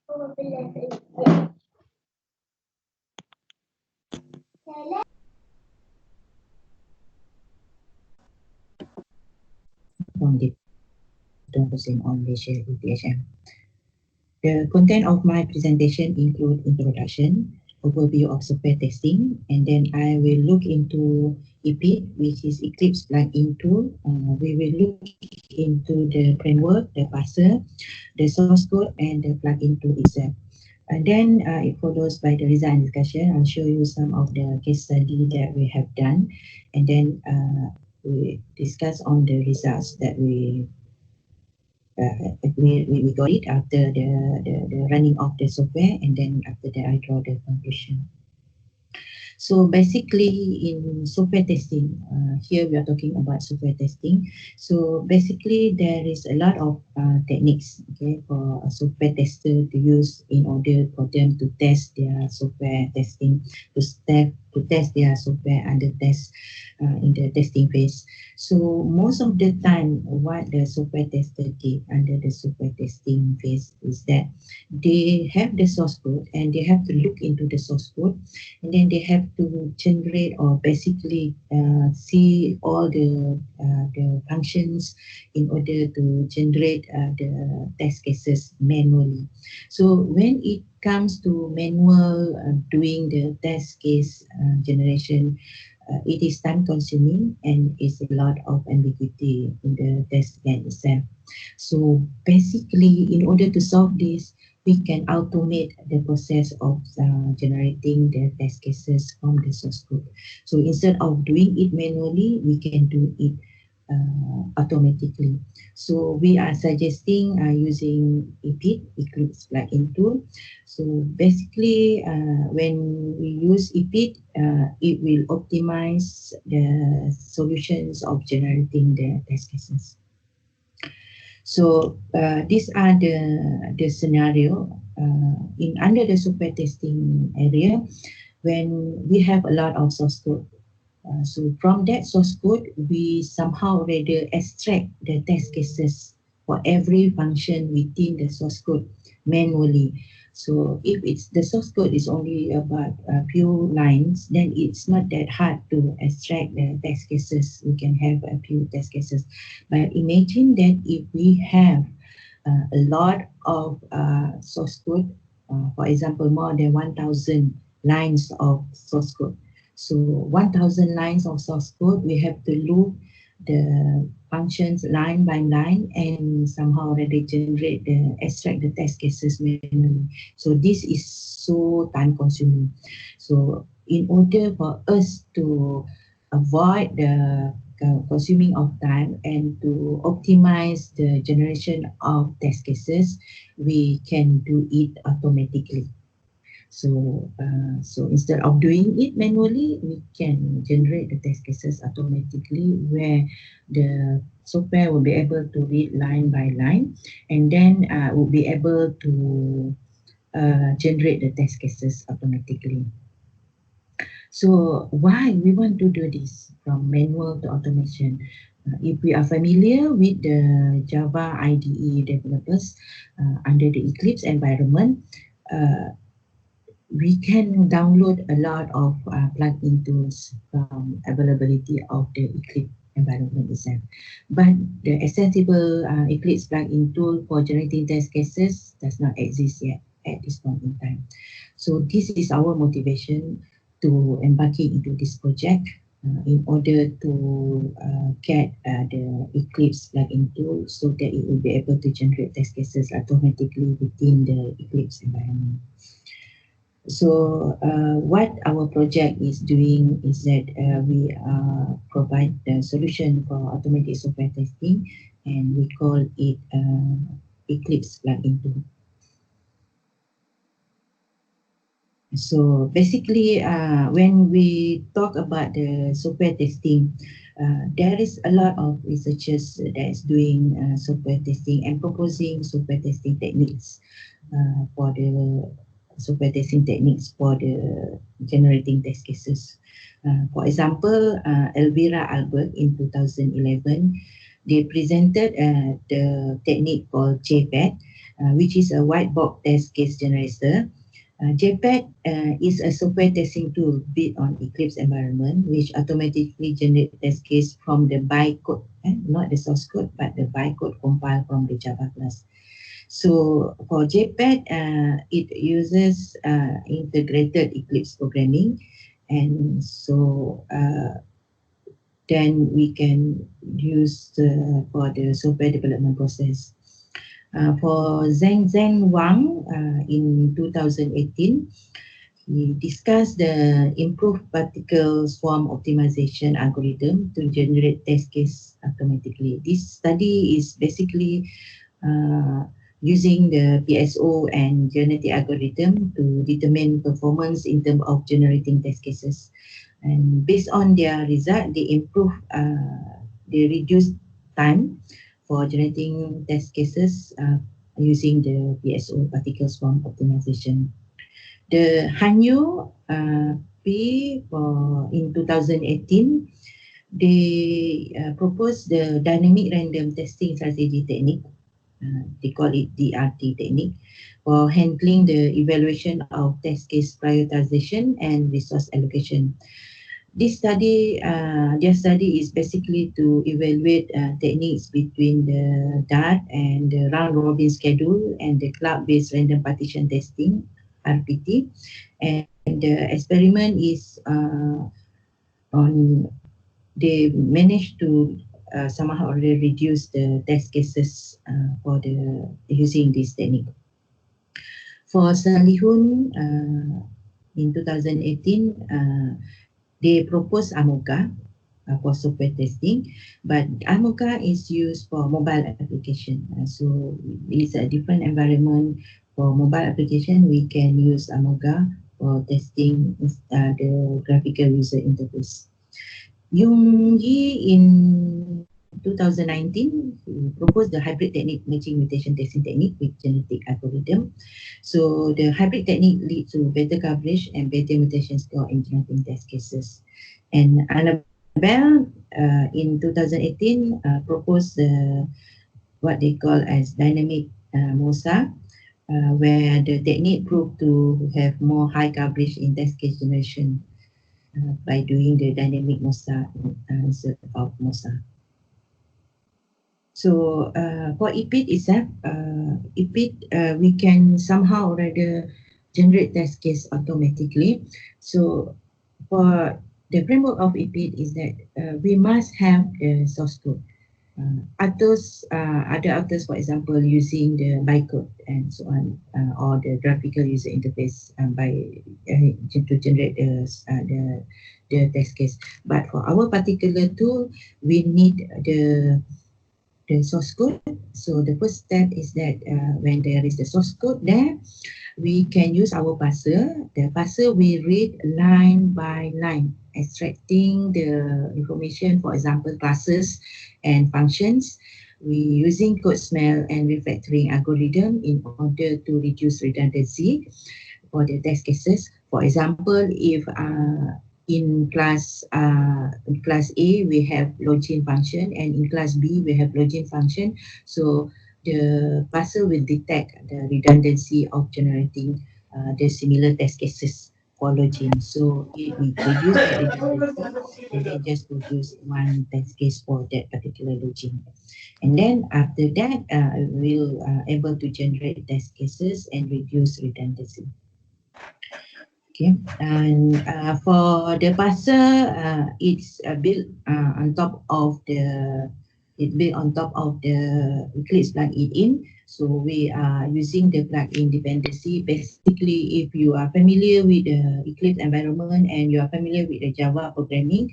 From the 20% on Malaysia ETHM. The content of my presentation include introduction, overview of software testing, and then I will look into EPIT, which is Eclipse plugin tool. We will look into the framework, the parser, the source code, and the plugin tool itself. And then it follows by the result and discussion. I'll show you some of the case study that we have done, and then we discuss on the results that we got it after the running of the software, and then after that I draw the conclusion. So basically in software testing, here we are talking about software testing. So basically there is a lot of techniques, okay, for a software tester to use in order for them to test their software testing, to test their software under test in the testing phase. So most of the time what the software tester did under the software testing phase is that they have the source code and they have to look into the source code, and then they have to generate or basically see all the functions in order to generate the test cases manually. So when it comes to manual doing the test case generation, it is time consuming and is a lot of ambiguity in the test plan itself. So basically in order to solve this, we can automate the process of generating the test cases from the source code. So instead of doing it manually, we can do it automatically. So we are suggesting using EPIT, Eclipse plugin tool. So basically, when we use EPIT, it will optimize the solutions of generating the test cases. So these are the scenario in under the software testing area when we have a lot of source code. So from that source code, we somehow rather extract the test cases for every function within the source code manually. So if it's the source code is only about a few lines, then it's not that hard to extract the test cases. We can have a few test cases. But imagine that if we have a lot of source code, for example, more than 1,000 lines of source code. So 1,000 lines of source code, we have to look the functions line by line and somehow already generate the extract the test cases manually. So this is so time consuming. So in order for us to avoid the consuming of time and to optimize the generation of test cases, we can do it automatically. So, so instead of doing it manually, we can generate the test cases automatically, where the software will be able to read line by line, and then will be able to generate the test cases automatically. So why we want to do this from manual to automation? If we are familiar with the Java IDE developers under the Eclipse environment, we can download a lot of plugin tools from availability of the Eclipse environment itself. But the accessible Eclipse plugin tool for generating test cases does not exist yet at this point in time. So this is our motivation to embarking into this project in order to get the Eclipse plugin tool so that it will be able to generate test cases automatically within the Eclipse environment. So what our project is doing is that we provide the solution for automated software testing, and we call it Eclipse plugin tool. So basically, when we talk about the software testing, there is a lot of researchers that is doing software testing and proposing software testing techniques for the software testing techniques for the generating test cases. For example, Elvira Albert in 2011, they presented the technique called JPET. which is a white box test case generator. JPEG is a software testing tool built on Eclipse environment, which automatically generates test case from the bytecode, not the source code, but the bytecode compiled from the Java class. So for JPEG, it uses integrated Eclipse programming, and so then we can use for the software development process. For Zheng Wang in 2018, he discussed the improved particle swarm optimization algorithm to generate test case automatically. This study is basically using the PSO and genetic algorithm to determine performance in terms of generating test cases. And based on their result, they reduced time for generating test cases using the PSO particle swarm optimization. The Hanyu P in 2018, they proposed the dynamic random testing strategy technique. They call it DRT technique for handling the evaluation of test case prioritization and resource allocation. This study, their study is basically to evaluate techniques between the DART and the round robin schedule and the cloud-based random partition testing, RPT. And the experiment is on, they managed to somehow already reduce the test cases for the using this technique. For Salihun in 2018, they proposed AMOCA for software testing, but AMOCA is used for mobile application. So it's a different environment. For mobile application, we can use AMOCA for testing the graphical user interface. Yung Yi in 2019 proposed the hybrid technique, matching mutation testing technique with genetic algorithm. So the hybrid technique leads to better coverage and better mutation score in generating test cases. And Annabelle in 2018 proposed what they call as dynamic MOSA, where the technique proved to have more high coverage in test case generation by doing the dynamic MOSA instead of MOSA. So for EPIT itself, we can somehow rather generate test case automatically. So for the framework of EPIT is that we must have the source code. Other authors, for example, using the bytecode and so on, or the graphical user interface to generate the test case. But for our particular tool, we need the source code. So the first step is that when there is the source code there, we can use our parser. The parser will read line by line, extracting the information, for example, classes and functions. We using code smell and refactoring algorithm in order to reduce redundancy for the test cases. For example, if in class A we have login function, and in class B we have login function, so the parser will detect the redundancy of generating the similar test cases for login. So it will reduce the redundancy and then just produce one test case for that particular login. And then after that, we'll able to generate test cases and reduce redundancy. Okay, and for the parser, it's built on top of the Eclipse plugin. So we are using the plugin dependency. Basically, if you are familiar with the Eclipse environment and you are familiar with the Java programming,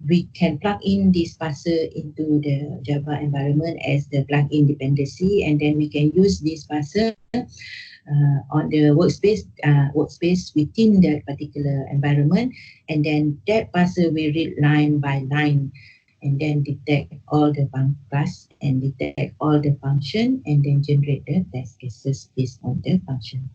we can plug in this parser into the Java environment as the plugin dependency, and then we can use this parser on the workspace within that particular environment, and then that parser will read line by line and then detect all the class and detect all the function and then generate the test cases based on the function.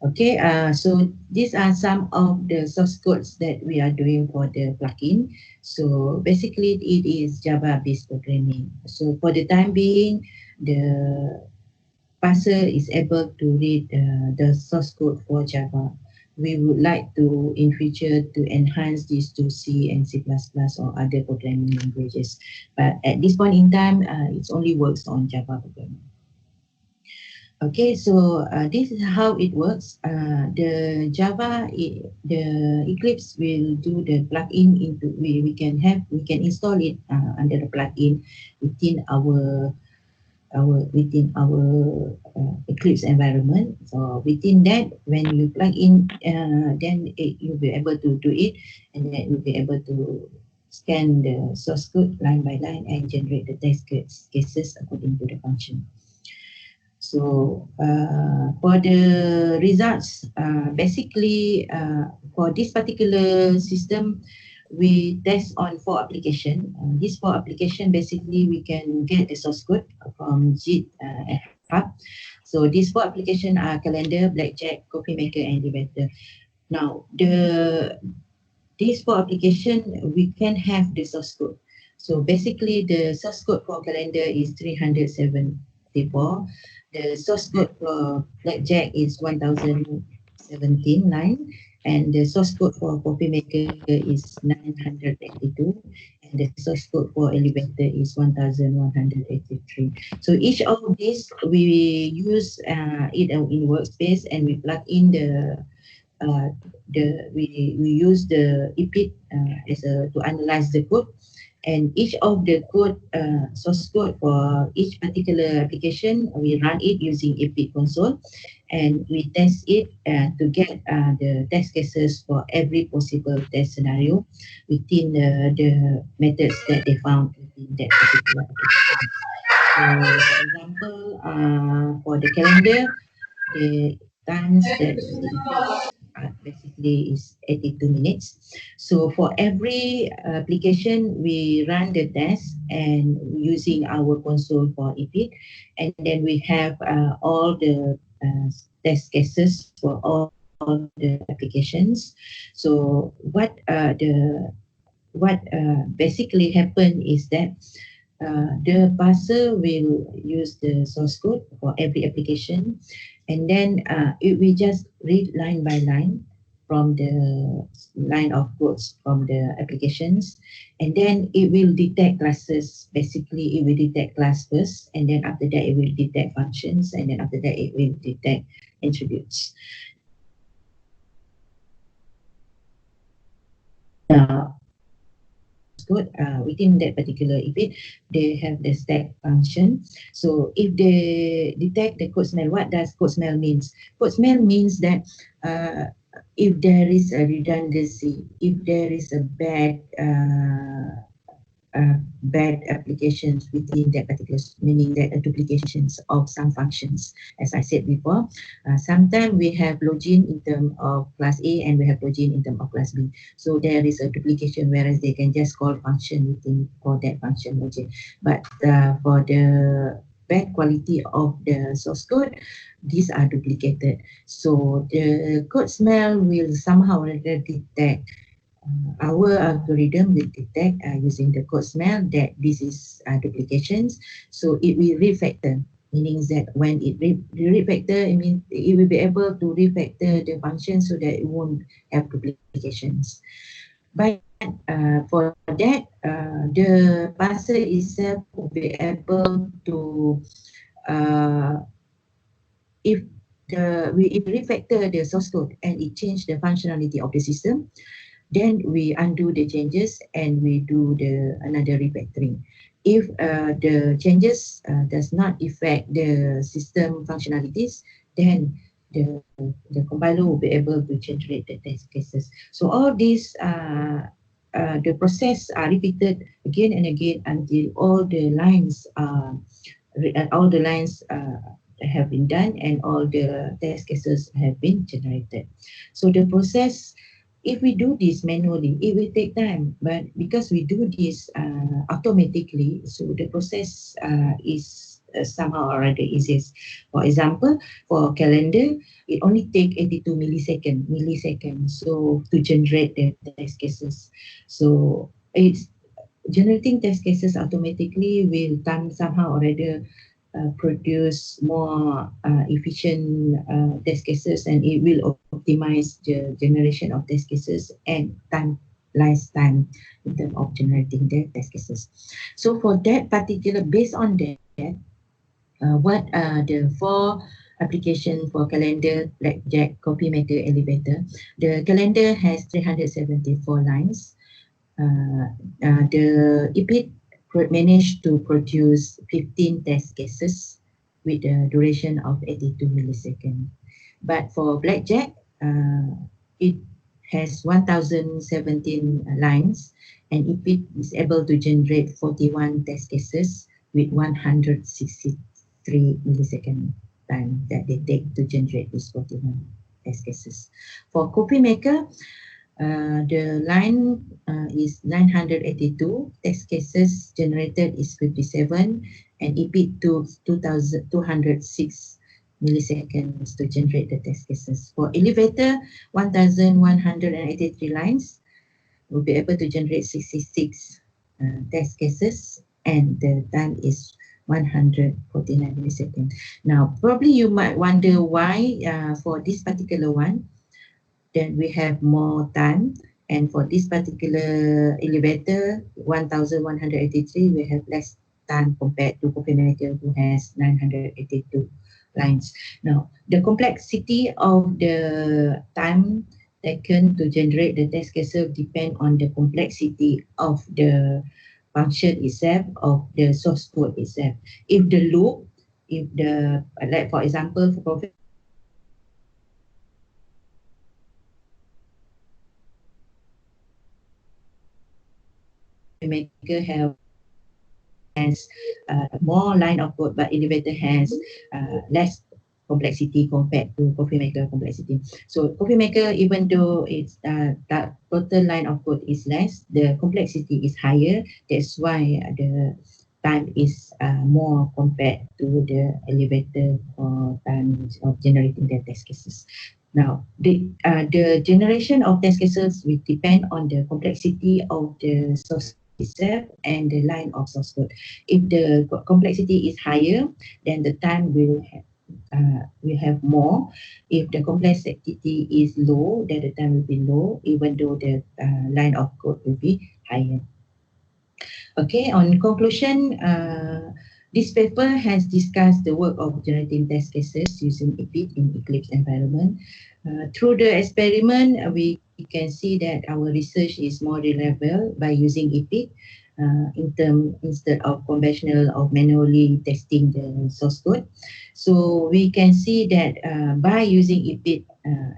Okay, so these are some of the source codes that we are doing for the plugin. So basically it is Java based programming. So for the time being, the parser is able to read the source code for Java. We would like to, in future, to enhance this to C and C++ or other programming languages. But at this point in time, it only works on Java programming. Okay, so this is how it works. The the Eclipse will do the plugin into, we can install it under the plugin within our Eclipse environment. So within that, when you plug in, then you'll be able to do it, and then you'll be able to scan the source code line by line and generate the test cases according to the function. So for the results, basically for this particular system, we test on 4 applications. These 4 applications, basically we can get the source code from JIT Hub. So these 4 applications are calendar, blackjack, coffee maker, and debater. Now these 4 applications, we can have the source code. So basically the source code for calendar is 374. The source code for blackjack is 1017 line, and the source code for coffee maker is 982, and the source code for elevator is 1183. So each of these we use it in workspace, and we plug in we use the EPIT to analyze the code, and each of the code source code for each particular application, we run it using EPIT console, and we test it to get the test cases for every possible test scenario within the methods that they found in that particular application. So for example, for the calendar, the times that it takes basically is 82 minutes. So for every application, we run the test and using our console for EPIT, and then we have all the test cases for all the applications. So what basically happen is that the parser will use the source code for every application, and then it will just read line by line from the line of codes from the applications, and then it will detect classes. Basically, it will detect class first, and then after that it will detect functions, and then after that it will detect attributes. Code within that particular EPIT, they have the stack function. So if they detect the code smell, what does code smell means? Code smell means that if there is a redundancy, if there is a bad applications within that particular, meaning that duplications of some functions. As I said before, sometimes we have login in terms of class A and we have login in terms of class B. So there is a duplication, whereas they can just call function within for that function login. But for the bad quality of the source code, these are duplicated. So the code smell will somehow detect, our algorithm will detect using the code smell that this is duplications. So it will refactor, meaning that when it refactor, it means it will be able to refactor the function so that it won't have duplications. But for that, the parser itself will be able to, if we refactor the source code and it change the functionality of the system, then we undo the changes and we do another refactoring. If the changes does not affect the system functionalities, then the compiler will be able to generate the test cases. So all these the process are repeated again and again until all the lines have been done and all the test cases have been generated. So the process, if we do this manually, it will take time. But because we do this automatically, so the process is somehow already easiest. For example, for calendar, it only take 82 milliseconds. So to generate the test cases, so it's generating test cases automatically will time somehow already produce more efficient test cases, and it will optimize the generation of test cases and lifetime in terms of generating the test cases. So for that particular, based on that, what are the 4 application for calendar, blackjack, copy maker, elevator? The calendar has 374 lines. The EPIT managed to produce 15 test cases with a duration of 82 milliseconds. But for blackjack, it has 1017 lines, and EPIT is able to generate 41 test cases with 163 millisecond time that they take to generate these 41 test cases. For copy maker, the line is 982, test cases generated is 57, and EPIT took 206 milliseconds to generate the test cases. For elevator, 1183 lines will be able to generate 66 test cases, and the time is 149 milliseconds. Now, probably you might wonder why for this particular one, then we have more time. And for this particular elevator, 1183, we have less time compared to copy maker, who has 982 lines. Now, the complexity of the time taken to generate the test cases depend on the complexity of the function itself, of the source code itself. If the loop, like for example, for maker has more line of code, but elevator has less complexity compared to coffee maker complexity. So coffee maker, even though it's the total line of code is less, the complexity is higher. That's why the time is more compared to the elevator time of generating the test cases. Now, the generation of test cases will depend on the complexity of the source itself and the line of source code. If the complexity is higher, then the time will have more. If the complexity is low, then the time will be low, even though the line of code will be higher. Okay, on conclusion, this paper has discussed the work of generating test cases using EPIT in Eclipse environment. Through the experiment, we can see that our research is more reliable by using EPIT instead of conventional or manually testing the source code. So we can see that by using EPIT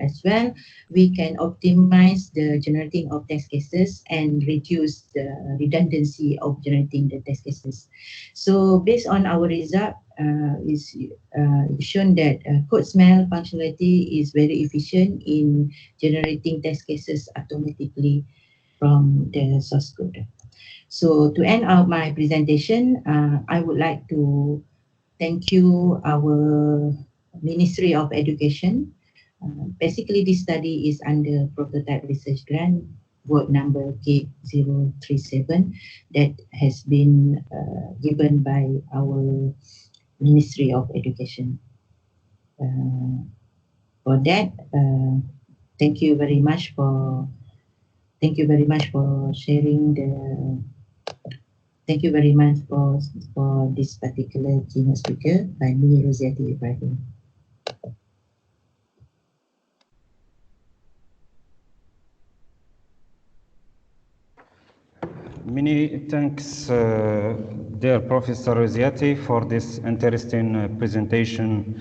as well, we can optimize the generating of test cases and reduce the redundancy of generating the test cases. So based on our result, is shown that code smell functionality is very efficient in generating test cases automatically from the source code. So to end out my presentation, I would like to thank you, our Ministry of Education. Basically, this study is under prototype research grant, work number K037, that has been given by our Ministry of Education. For that, thank you very much for sharing the. Thank you very much for this particular keynote speaker by me, Roziati Ibrahim. Many thanks, dear Professor Roziati, for this interesting presentation.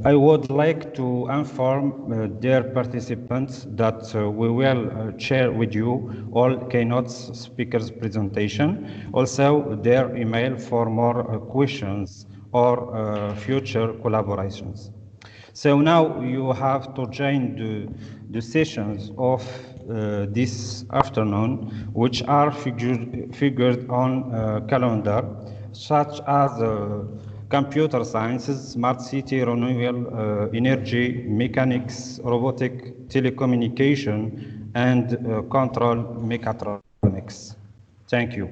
I would like to inform dear participants that we will share with you all Keynote speakers' presentation, also their email for more questions or future collaborations. So now you have to join the sessions of this afternoon, which are figured on calendar, such as computer sciences, smart city, renewable energy, mechanics, robotic, telecommunication, and control mechatronics. Thank you.